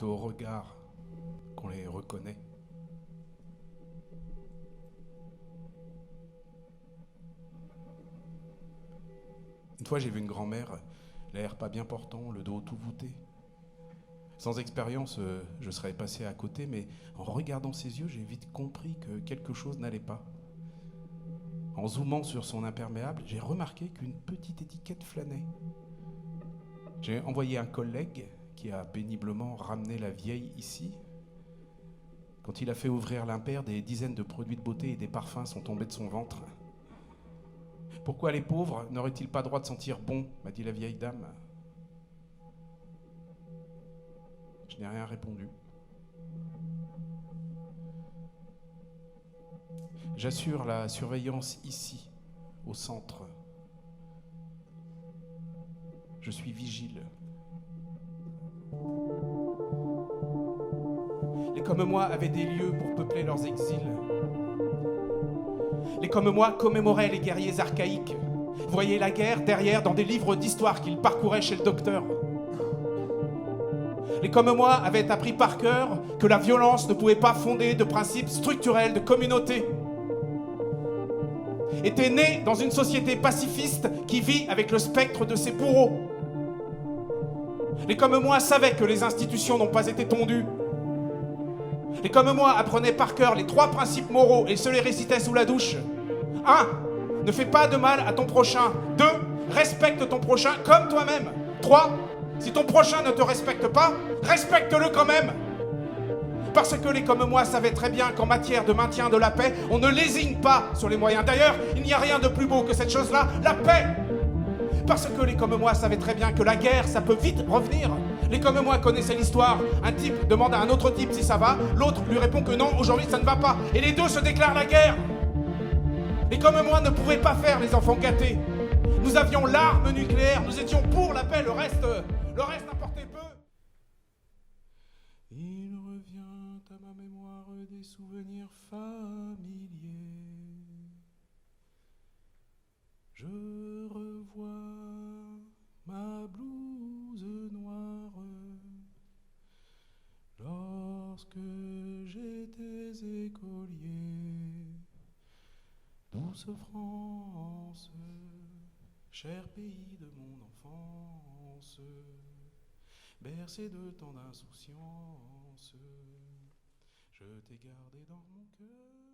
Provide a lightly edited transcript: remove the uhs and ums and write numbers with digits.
C'est au regard qu'on les reconnaît. Une fois, j'ai vu une grand-mère, l'air pas bien portant, le dos tout voûté. Sans expérience, je serais passé à côté, mais en regardant ses yeux, j'ai vite compris que quelque chose n'allait pas. En zoomant sur son imperméable, j'ai remarqué qu'une petite étiquette flânait. J'ai envoyé un collègue qui a péniblement ramené la vieille ici. Quand il a fait ouvrir l'impair, des dizaines de produits de beauté et des parfums sont tombés de son ventre. « Pourquoi les pauvres n'auraient-ils pas droit de sentir bon ?» m'a dit la vieille dame. Je n'ai rien répondu. J'assure la surveillance ici, au centre. Je suis vigile. Les comme moi avaient des lieux pour peupler leurs exils. Les comme moi commémoraient les guerriers archaïques. Vous voyez la guerre derrière dans des livres d'histoire qu'ils parcouraient chez le docteur. Les comme moi avaient appris par cœur que la violence ne pouvait pas fonder de principes structurels de communauté. Étaient nés dans une société pacifiste qui vit avec le spectre de ses bourreaux. Les comme moi savaient que les institutions n'ont pas été tondues. Les comme moi apprenaient par cœur les 3 principes moraux et se les récitaient sous la douche. 1. Ne fais pas de mal à ton prochain. 2. Respecte ton prochain comme toi-même. 3. Si ton prochain ne te respecte pas, respecte-le quand même. Parce que les comme moi savaient très bien qu'en matière de maintien de la paix, on ne lésigne pas sur les moyens. D'ailleurs, il n'y a rien de plus beau que cette chose-là, la paix. Parce que les comme moi savaient très bien que la guerre, ça peut vite revenir. Les comme moi connaissaient l'histoire. Un type demande à un autre type si ça va, l'autre lui répond que non, aujourd'hui ça ne va pas. Et les deux se déclarent la guerre. Les comme moi ne pouvaient pas faire les enfants gâtés. Nous avions l'arme nucléaire, nous étions pour la paix, le reste importait peu. Il revient à ma mémoire des souvenirs familiers. Je revois ma blouse noire lorsque j'étais écolier. Douce France, cher pays de mon enfance, bercé de tant d'insouciance, je t'ai gardé dans mon cœur.